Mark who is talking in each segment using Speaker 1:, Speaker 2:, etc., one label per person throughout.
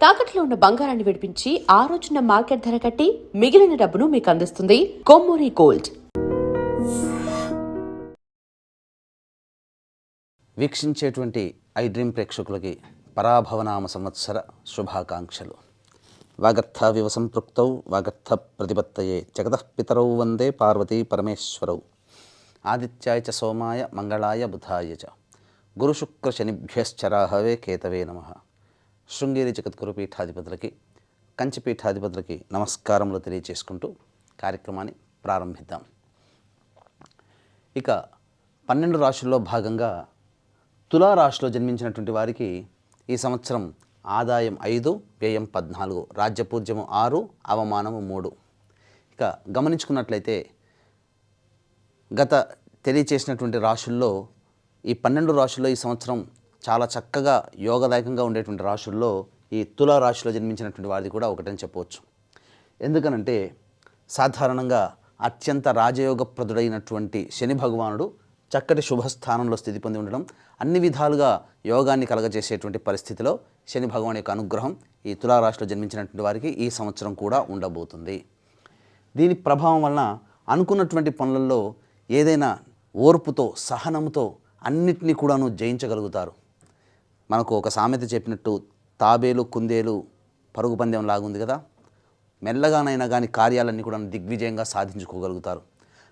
Speaker 1: తాకట్లో ఉన్న బంగారాన్ని విడిపించి ఆ రోజున మార్కెట్ ధర కట్టి మిగిలిన డబ్బును మీకు అందిస్తుంది కొమ్మూరి గోల్డ్.
Speaker 2: వీక్షించేటువంటి ఐ డ్రీమ్ ప్రేక్షకులకి పరాభవనామ సంవత్సర శుభాకాంక్షలు. వాగర్థావివ సంపృక్తౌ వాగర్థ ప్రతిపత్తయే జగతః పితరౌ వందే పార్వతీ పరమేశ్వరౌ. ఆదిత్యాయ చ సోమాయ మంగళాయ బుధాయ చ గురుశుక్ర శనిభ్యశ్చరాహవే కేతవే నమః. శృంగేరి జగద్గురు పీఠాధిపతులకి, కంచి పీఠాధిపతులకి నమస్కారములు తెలియచేసుకుంటూ కార్యక్రమాన్ని ప్రారంభిద్దాం. ఇక 12 రాశుల్లో భాగంగా తులారాశిలో జన్మించినటువంటి వారికి ఈ సంవత్సరం ఆదాయం 5, వ్యయం 14, రాజ్యపూజ్యము 6, అవమానము 3. ఇక గమనించుకున్నట్లయితే గత తెలియచేసినటువంటి రాశుల్లో ఈ 12 రాశుల్లో ఈ సంవత్సరం చాలా చక్కగా యోగదాయకంగా ఉండేటువంటి రాశుల్లో ఈ తులారాశిలో జన్మించినటువంటి వారిది కూడా ఒకటని చెప్పవచ్చు. ఎందుకనంటే సాధారణంగా అత్యంత రాజయోగప్రదుడైనటువంటి శని భగవానుడు చక్కటి శుభస్థానంలో స్థితి పొంది ఉండడం, అన్ని విధాలుగా యోగాన్ని కలగజేసేటువంటి పరిస్థితిలో శని భగవాన్ యొక్క అనుగ్రహం ఈ తులారాశిలో జన్మించినటువంటి వారికి ఈ సంవత్సరం కూడా ఉండబోతుంది. దీని ప్రభావం వలన అనుకున్నటువంటి పనులలో ఏదైనా ఓర్పుతో, సహనంతో అన్నిటినీ కూడాను జయించగలుగుతారు. మనకు ఒక సామెత చెప్పినట్టు తాబేలు కుందేలు పరుగు పందెం లాగుంది కదా, మెల్లగానైనా కానీ కార్యాలన్నీ కూడా దిగ్విజయంగా సాధించుకోగలుగుతారు.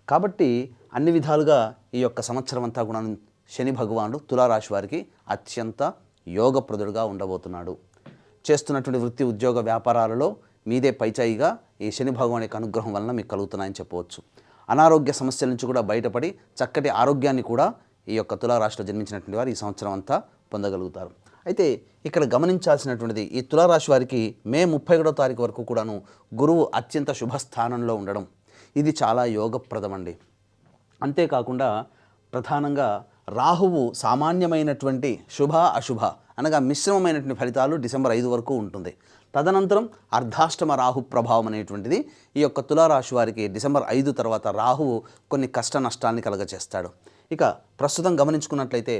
Speaker 2: కాబట్టి అన్ని విధాలుగా ఈ యొక్క సంవత్సరం అంతా కూడా శని భగవానుడు తులారాశి వారికి అత్యంత యోగప్రదుడుగా ఉండబోతున్నాడు. చేస్తున్నటువంటి వృత్తి ఉద్యోగ వ్యాపారాలలో మీదే పైచాయిగా ఈ శని భగవాన్ యొక్క అనుగ్రహం వలన మీకు కలుగుతున్నాయని చెప్పవచ్చు. అనారోగ్య సమస్యల నుంచి కూడా బయటపడి చక్కటి ఆరోగ్యాన్ని కూడా ఈ యొక్క తులారాశిలో జన్మించినటువంటి వారు ఈ సంవత్సరం అంతా పొందగలుగుతారు. అయితే ఇక్కడ గమనించాల్సినటువంటిది, ఈ తులారాశి వారికి మే 31వ తారీఖు వరకు కూడాను గురువు అత్యంత శుభస్థానంలో ఉండడం ఇది చాలా యోగప్రదమండి. అంతేకాకుండా ప్రధానంగా రాహువు సామాన్యమైనటువంటి శుభ అశుభ అనగా మిశ్రమమైనటువంటి ఫలితాలు డిసెంబర్ 5 వరకు ఉంటుంది. తదనంతరం అర్ధాష్టమ రాహు ప్రభావం అనేటువంటిది ఈ యొక్క తులారాశి వారికి డిసెంబర్ 5 తర్వాత రాహువు కొన్ని కష్ట నష్టాన్ని కలగచేస్తాడు. ఇక ప్రస్తుతం గమనించుకున్నట్లయితే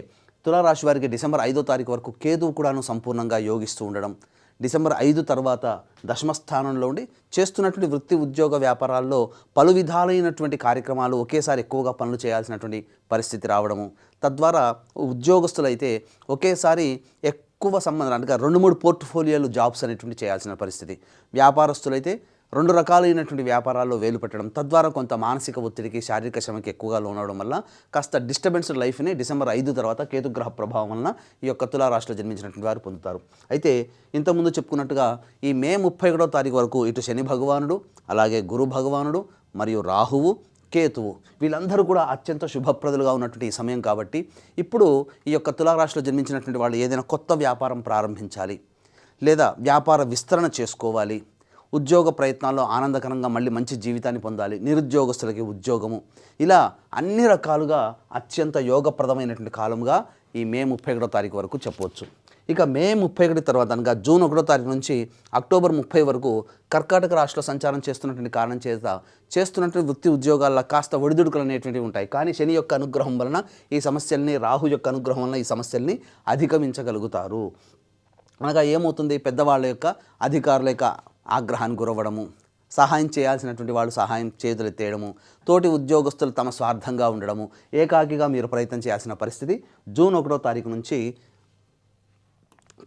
Speaker 2: తులారాశి వారికి డిసెంబర్ 5వ తారీఖు వరకు కేతువు కూడాను సంపూర్ణంగా యోగిస్తూ ఉండడం, డిసెంబర్ 5 తర్వాత దశమస్థానంలో ఉండి చేస్తున్నటువంటి వృత్తి ఉద్యోగ వ్యాపారాల్లో పలు విధాలైనటువంటి కార్యక్రమాలు ఒకేసారి ఎక్కువగా పనులు చేయాల్సినటువంటి పరిస్థితి రావడము, తద్వారా ఉద్యోగస్తులైతే ఒకేసారి ఎక్కువ సంబంధం అంటే 2-3 పోర్ట్ఫోలియోలు జాబ్స్ అనేటువంటి చేయాల్సిన పరిస్థితి, వ్యాపారస్తులైతే 2 రకాలైనటువంటి వ్యాపారాల్లో వేలు పెట్టడం, తద్వారా కొంత మానసిక ఒత్తిడికి శారీరక శ్రమకి ఎక్కువగా లోనవడం వల్ల కాస్త డిస్టర్బెన్స్డ్ లైఫ్ని డిసెంబర్ 5 తర్వాత కేతుగ్రహ ప్రభావం వలన ఈ యొక్క తులారాశిలో జన్మించినటువంటి వారు పొందుతారు. అయితే ఇంతకుముందు చెప్పుకున్నట్టుగా ఈ మే 31వ తారీఖు వరకు ఇటు శని భగవానుడు, అలాగే గురు భగవానుడు మరియు రాహువు, కేతువు వీళ్ళందరూ కూడా అత్యంత శుభప్రదులుగా ఉన్నటువంటి ఈ సమయం కాబట్టి ఇప్పుడు ఈ యొక్క తులారాశిలో జన్మించినటువంటి వాళ్ళు ఏదైనా కొత్త వ్యాపారం ప్రారంభించాలి, లేదా వ్యాపార విస్తరణ చేసుకోవాలి, ఉద్యోగ ప్రయత్నాల్లో ఆనందకరంగా మళ్ళీ మంచి జీవితాన్ని పొందాలి, నిరుద్యోగస్తులకి ఉద్యోగము, ఇలా అన్ని రకాలుగా అత్యంత యోగప్రదమైనటువంటి కాలంగా ఈ మే 31వ తారీఖు వరకు చెప్పవచ్చు. ఇక మే 31 తర్వాత అనగా జూన్ 1వ తారీఖు నుంచి అక్టోబర్ 30 వరకు కర్కాటక రాశిలో సంచారం చేస్తున్నటువంటి కారణం చేత చేస్తున్నటువంటి వృత్తి ఉద్యోగాల్లో కాస్త ఒడిదుడుకులు అనేటువంటివి ఉంటాయి. కానీ శని యొక్క అనుగ్రహం వలన ఈ సమస్యల్ని, రాహు యొక్క అనుగ్రహం వలన ఈ సమస్యల్ని అధిగమించగలుగుతారు. అనగా ఏమవుతుంది, పెద్దవాళ్ళ యొక్క అధికారుల యొక్క ఆగ్రహానికి గురవ్వడము, సహాయం చేయాల్సినటువంటి వాళ్ళు సహాయం చేతులెత్తేయడము, తోటి ఉద్యోగస్తులు తమ స్వార్థంగా ఉండడము, ఏకాకిగా మీరు ప్రయత్నం చేయాల్సిన పరిస్థితి జూన్ 1వ తారీఖు నుంచి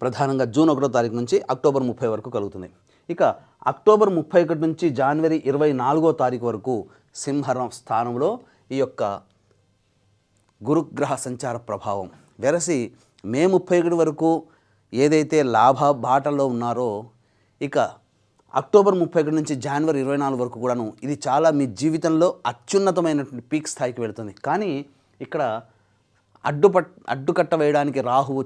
Speaker 2: ప్రధానంగా జూన్ 1వ తారీఖు నుంచి అక్టోబర్ 30 వరకు కలుగుతుంది. ఇక అక్టోబర్ 31 నుంచి జనవరి 24వ తారీఖు వరకు సింహం స్థానంలో ఈ యొక్క గురుగ్రహ సంచార ప్రభావం వెరసి మే 31 వరకు ఏదైతే లాభ బాటలో ఉన్నారో, ఇక అక్టోబర్ 31 నుంచి జనవరి 24 వరకు కూడాను ఇది చాలా మీ జీవితంలో అత్యున్నతమైనటువంటి పీక్ స్థాయికి వెళుతుంది. కానీ ఇక్కడ అడ్డుకట్ట వేయడానికి రాహువు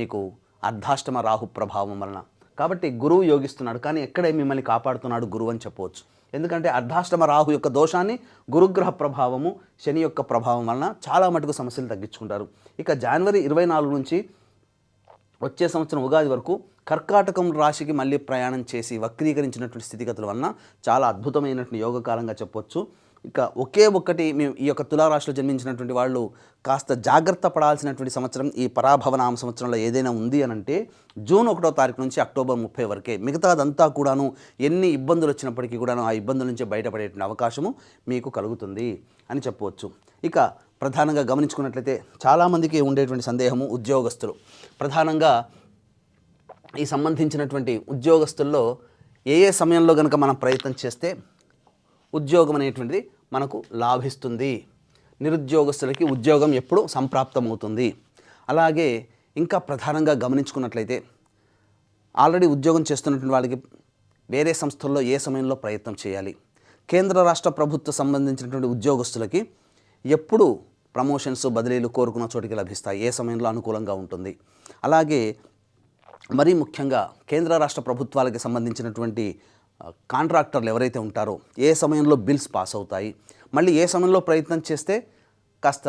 Speaker 2: మీకు అర్ధాష్టమ రాహు ప్రభావం వలన, కాబట్టి గురువు యోగిస్తున్నాడు కానీ ఎక్కడే మిమ్మల్ని కాపాడుతున్నాడు గురువు అని చెప్పవచ్చు. ఎందుకంటే అర్ధాష్టమ రాహు యొక్క దోషాన్ని గురుగ్రహ ప్రభావము, శని యొక్క ప్రభావం వలన చాలా మటుకు సమస్యలు తగ్గించుకుంటారు. ఇక జనవరి 24 నుంచి వచ్చే సంవత్సరం ఉగాది వరకు కర్కాటకం రాశికి మళ్ళీ ప్రయాణం చేసి వక్రీకరించినటువంటి స్థితిగతుల వలన చాలా అద్భుతమైనటువంటి యోగకాలంగా చెప్పొచ్చు. ఇక ఒకే ఒక్కటి మేము ఈ యొక్క తులారాశిలో జన్మించినటువంటి వాళ్ళు కాస్త జాగ్రత్త పడాల్సినటువంటి సంవత్సరం ఈ పరాభవనామ సంవత్సరంలో ఏదైనా ఉంది అని అంటే జూన్ 1వ తారీఖు నుంచి అక్టోబర్ 30 వరకే. మిగతాదంతా కూడాను ఎన్ని ఇబ్బందులు వచ్చినప్పటికీ కూడాను ఆ ఇబ్బందుల నుంచి బయటపడేటువంటి అవకాశము మీకు కలుగుతుంది అని చెప్పవచ్చు. ఇక ప్రధానంగా గమనించుకున్నట్లయితే చాలామందికి ఉండేటువంటి సందేహము ఉద్యోగస్తులు. ప్రధానంగా ఈ సంబంధించినటువంటి ఉద్యోగస్తుల్లో ఏ సమయంలో కనుక మనం ప్రయత్నం చేస్తే ఉద్యోగం అనేటువంటిది మనకు లాభిస్తుంది, నిరుద్యోగస్తులకి ఉద్యోగం ఎప్పుడు సంప్రాప్తమవుతుంది. అలాగే ఇంకా ప్రధానంగా గమనించుకున్నట్లయితే ఆల్రెడీ ఉద్యోగం చేస్తున్నటువంటి వాళ్ళకి వేరే సంస్థల్లో ఏ సమయంలో ప్రయత్నం చేయాలి, కేంద్ర రాష్ట్ర ప్రభుత్వ సంబంధించినటువంటి ఉద్యోగస్తులకి ఎప్పుడు ప్రమోషన్స్ బదిలీలు కోరుకున్న చోటికి లభిస్తాయి, ఏ సమయంలో అనుకూలంగా ఉంటుంది. అలాగే మరీ ముఖ్యంగా కేంద్ర రాష్ట్ర ప్రభుత్వాలకి సంబంధించినటువంటి కాంట్రాక్టర్లు ఎవరైతే ఉంటారో ఏ సమయంలో బిల్స్ పాస్ అవుతాయి, మళ్ళీ ఏ సమయంలో ప్రయత్నం చేస్తే కాస్త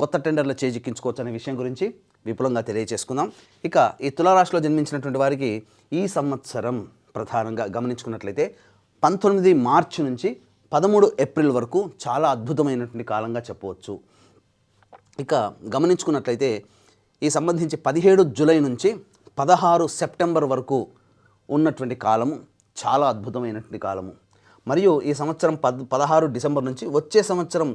Speaker 2: కొత్త టెండర్లు చేజిక్కించుకోవచ్చు అనే విషయం గురించి విపులంగా తెలియజేసుకుందాం. ఇక ఈ తులారాశిలో జన్మించినటువంటి వారికి ఈ సంవత్సరం ప్రధానంగా గమనించుకున్నట్లయితే 19 మార్చి నుంచి 13 ఏప్రిల్ వరకు చాలా అద్భుతమైనటువంటి కాలంగా చెప్పవచ్చు. ఇక గమనించుకున్నట్లయితే ఈ సంబంధించి 17 జూలై నుంచి 16 సెప్టెంబర్ వరకు ఉన్నటువంటి కాలము చాలా అద్భుతమైనటువంటి కాలము. మరియు ఈ సంవత్సరం 16 డిసెంబర్ నుంచి వచ్చే సంవత్సరం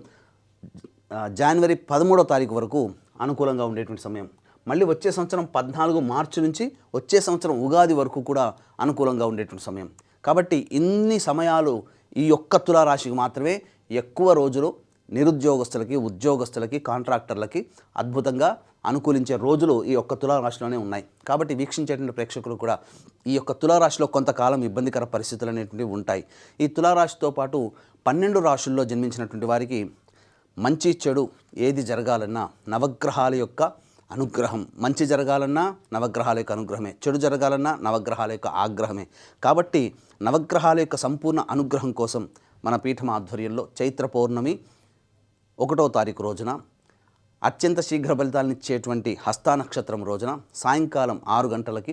Speaker 2: జనవరి 13వ తారీఖు వరకు అనుకూలంగా ఉండేటువంటి సమయం. మళ్ళీ వచ్చే సంవత్సరం 14 మార్చి నుంచి వచ్చే సంవత్సరం ఉగాది వరకు కూడా అనుకూలంగా ఉండేటువంటి సమయం. కాబట్టి ఇన్ని సమయాలు ఈ ఒక్క తులారాశికి మాత్రమే ఎక్కువ రోజులు నిరుద్యోగస్తులకి, ఉద్యోగస్తులకి, కాంట్రాక్టర్లకి అద్భుతంగా అనుకూలించే రోజులు ఈ యొక్క తులారాశిలోనే ఉన్నాయి. కాబట్టి వీక్షించేటువంటి ప్రేక్షకులు కూడా ఈ యొక్క తులారాశిలో కొంతకాలం ఇబ్బందికర పరిస్థితులు అనేటువంటివి ఉంటాయి. ఈ తులారాశితో పాటు 12 రాశుల్లో జన్మించినటువంటి వారికి మంచి చెడు ఏది జరగాలన్నా నవగ్రహాల యొక్క అనుగ్రహం, మంచి జరగాలన్నా నవగ్రహాల యొక్క అనుగ్రహమే, చెడు జరగాలన్నా నవగ్రహాల యొక్క ఆగ్రహమే. కాబట్టి నవగ్రహాల యొక్క సంపూర్ణ అనుగ్రహం కోసం మన పీఠం ఆధ్వర్యంలో చైత్ర పౌర్ణమి 1వ తారీఖు రోజున అత్యంత శీఘ్ర ఫలితాలనిచ్చేటువంటి హస్తా నక్షత్రం రోజున సాయంకాలం 6 గంటలకి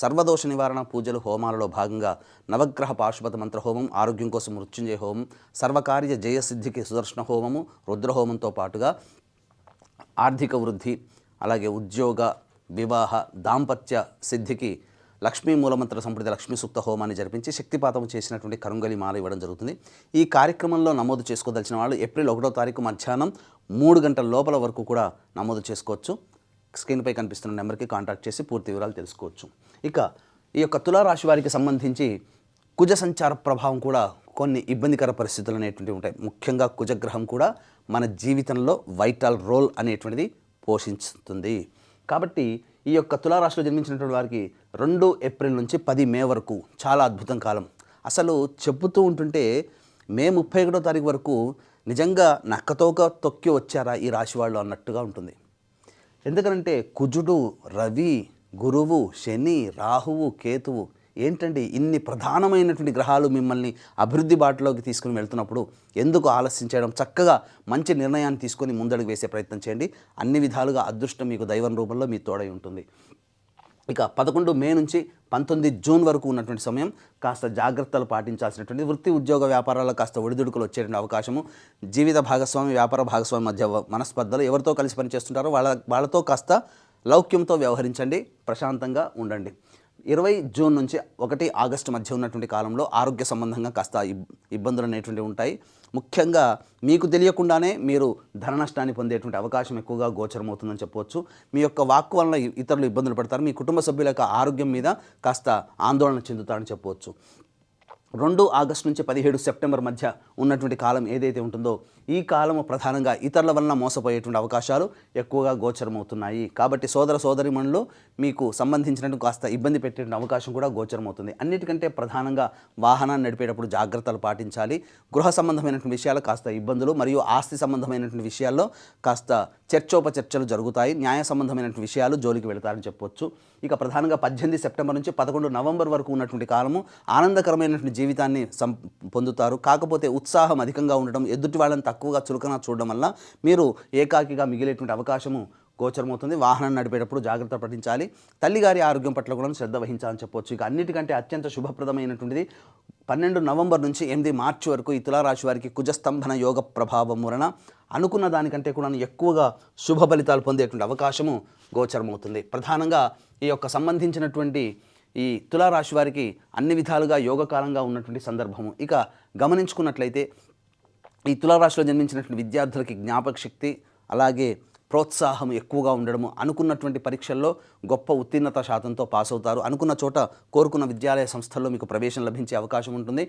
Speaker 2: సర్వదోష నివారణ పూజలు హోమాలలో భాగంగా నవగ్రహ పాశుపత మంత్ర హోమం, ఆరోగ్యం కోసం మృత్యుంజయ హోమం, సర్వకార్య జయసిద్ధికి సుదర్శన హోమము, రుద్రహోమంతో పాటుగా ఆర్థిక వృద్ధి, అలాగే ఉద్యోగ, వివాహ, దాంపత్య సిద్ధికి లక్ష్మీ మూలమంత్ర సంప్రదిత లక్ష్మీ సూక్త హోమాన్ని జరిపించి శక్తిపాతం చేసినటువంటి కరుంగలి మాల ఇవ్వడం జరుగుతుంది. ఈ కార్యక్రమంలో నమోదు చేసుకోదలిచిన వాళ్ళు ఏప్రిల్ 1వ తారీఖు మధ్యాహ్నం 3 గంటల లోపల వరకు కూడా నమోదు చేసుకోవచ్చు. స్క్రీన్పై కనిపిస్తున్న నెంబర్కి కాంటాక్ట్ చేసి పూర్తి వివరాలు తెలుసుకోవచ్చు. ఇక ఈ యొక్క తులారాశి వారికి సంబంధించి కుజ సంచార ప్రభావం కూడా కొన్ని ఇబ్బందికర పరిస్థితులు అనేటువంటివి ఉంటాయి. ముఖ్యంగా కుజగ్రహం కూడా మన జీవితంలో వైటల్ రోల్ అనేటువంటిది పోషిస్తుంది. కాబట్టి ఈ యొక్క తులారాశిలో జన్మించినటువంటి వారికి 2 ఏప్రిల్ నుంచి 10 మే వరకు చాలా అద్భుతం కాలం. అసలు చెబుతూ ఉంటుంటే మే 31వ తారీఖు వరకు నిజంగా నక్కతోక తొక్కి వచ్చారా ఈ రాశి వాళ్ళు అన్నట్టుగా ఉంటుంది. ఎందుకంటే కుజుడు, రవి, గురువు, శని, రాహువు, కేతువు ఏంటండి ఇన్ని ప్రధానమైనటువంటి గ్రహాలు మిమ్మల్ని అభివృద్ధి బాటలోకి తీసుకుని వెళ్తున్నప్పుడు ఎందుకు ఆలస్యం చేయడం? చక్కగా మంచి నిర్ణయాన్ని తీసుకొని ముందడుగు వేసే ప్రయత్నం చేయండి. అన్ని విధాలుగా అదృష్టం మీకు దైవం రూపంలో మీ తోడై ఉంటుంది. ఇక 11 మే నుంచి 19 జూన్ వరకు ఉన్నటువంటి సమయం కాస్త జాగ్రత్తలు పాటించాల్సినటువంటి, వృత్తి ఉద్యోగ వ్యాపారాల్లో కాస్త ఒడిదుడుకులు వచ్చేటువంటి అవకాశము, జీవిత భాగస్వామి, వ్యాపార భాగస్వామి మధ్య మనస్పర్ధలు, ఎవరితో కలిసి పనిచేస్తుంటారో వాళ్ళతో కాస్త లౌక్యంతో వ్యవహరించండి, ప్రశాంతంగా ఉండండి. 20 జూన్ నుంచి 1 ఆగస్టు మధ్య ఉన్నటువంటి కాలంలో ఆరోగ్య సంబంధంగా కాస్త ఇబ్బందులు అనేటువంటివి ఉంటాయి. ముఖ్యంగా మీకు తెలియకుండానే మీరు ధన నష్టాన్ని పొందేటువంటి అవకాశం ఎక్కువగా గోచరమవుతుందని చెప్పవచ్చు. మీ యొక్క వాక్కు వలన ఇతరులు ఇబ్బందులు పడతారు. మీ కుటుంబ సభ్యుల యొక్క ఆరోగ్యం మీద కాస్త ఆందోళన చెందుతారని చెప్పవచ్చు. 2 ఆగస్టు నుంచి 17 సెప్టెంబర్ మధ్య ఉన్నటువంటి కాలం ఏదైతే ఉంటుందో ఈ కాలము ప్రధానంగా ఇతరుల వలన మోసపోయేటువంటి అవకాశాలు ఎక్కువగా గోచరమవుతున్నాయి. కాబట్టి సోదర సోదరిమణులు మీకు సంబంధించినట్టు కాస్త ఇబ్బంది పెట్టేటువంటి అవకాశం కూడా గోచరమవుతుంది. అన్నిటికంటే ప్రధానంగా వాహనాన్ని నడిపేటప్పుడు జాగ్రత్తలు పాటించాలి. గృహ సంబంధమైనటువంటి విషయాలు కాస్త ఇబ్బందులు, మరియు ఆస్తి సంబంధమైనటువంటి విషయాల్లో కాస్త చర్చోపచర్చలు జరుగుతాయి. న్యాయ సంబంధమైనటువంటి విషయాలు జోలికి వెళతారని చెప్పవచ్చు. ఇక ప్రధానంగా 18 సెప్టెంబర్ నుంచి 11 నవంబర్ వరకు ఉన్నటువంటి కాలము ఆనందకరమైనటువంటి జీవితాన్ని పొందుతారు. కాకపోతే ఉత్సాహం అధికంగా ఉండడం, ఎదుటి వాళ్ళని తక్కువగా చులకన చూడడం వల్ల మీరు ఏకాకిగా మిగిలేటువంటి అవకాశము గోచరమవుతుంది. వాహనం నడిపేటప్పుడు జాగ్రత్త పఠించాలి. తల్లిగారి ఆరోగ్యం పట్ల కూడా శ్రద్ధ వహించాలని చెప్పవచ్చు. ఇక అన్నిటికంటే అత్యంత శుభప్రదమైనటువంటిది 12 నవంబర్ నుంచి 8 మార్చి వరకు ఈ తులారాశి వారికి కుజస్తంభన యోగ ప్రభావం వలన అనుకున్న దానికంటే కూడా ఎక్కువగా శుభ ఫలితాలు పొందేటువంటి అవకాశము గోచరమవుతుంది. ప్రధానంగా ఈ యొక్క సంబంధించినటువంటి ఈ తులారాశి వారికి అన్ని విధాలుగా యోగకాలంగా ఉన్నటువంటి సందర్భము. ఇక గమనించుకున్నట్లయితే ఈ తులారాశిలో జన్మించినటువంటి విద్యార్థులకి జ్ఞాపక శక్తి, అలాగే ప్రోత్సాహం ఎక్కువగా ఉండడము, అనుకున్నటువంటి పరీక్షల్లో గొప్ప ఉత్తీర్ణత శాతంతో పాస్ అవుతారు. అనుకున్న చోట కోరుకున్న విద్యాలయ సంస్థల్లో మీకు ప్రవేశం లభించే అవకాశం ఉంటుంది.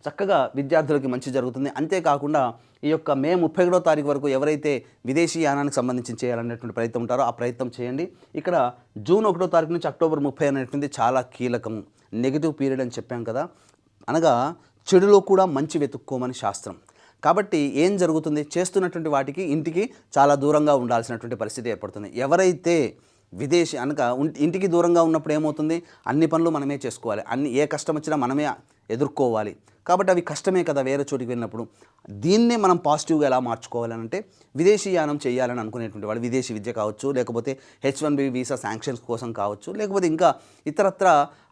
Speaker 2: చక్కగా విద్యార్థులకి మంచి జరుగుతుంది. అంతేకాకుండా ఈ యొక్క మే 31వ తారీఖు వరకు ఎవరైతే విదేశీ యానానికి సంబంధించి చేయాలనేటువంటి ప్రయత్నం ఉంటారో ఆ ప్రయత్నం చేయండి. ఇక్కడ జూన్ 1వ తారీఖు నుంచి అక్టోబర్ 30 అనేటువంటి చాలా కీలకం. నెగిటివ్ పీరియడ్ అని చెప్పాం కదా, అనగా చెడులో కూడా మంచి వెతుక్కోమని శాస్త్రం. కాబట్టి ఏం జరుగుతుంది, చేస్తున్నటువంటి వాటికి ఇంటికి చాలా దూరంగా ఉండాల్సినటువంటి పరిస్థితి ఏర్పడుతుంది. ఎవరైతే విదేశీ అనగా ఇంటికి దూరంగా ఉన్నప్పుడు ఏమవుతుంది, అన్ని పనులు మనమే చేసుకోవాలి, ఏ కష్టం వచ్చినా మనమే ఎదుర్కోవాలి. కాబట్టి అవి కష్టమే కదా వేరే చోటికి వెళ్ళినప్పుడు. దీన్నే మనం పాజిటివ్గా ఎలా మార్చుకోవాలని అంటే విదేశీ యానం చేయాలని అనుకునేటువంటి వాళ్ళు విదేశీ విద్య కావచ్చు, లేకపోతే H1B వీసా శాంక్షన్స్ కోసం కావచ్చు, లేకపోతే ఇంకా ఇతరత్ర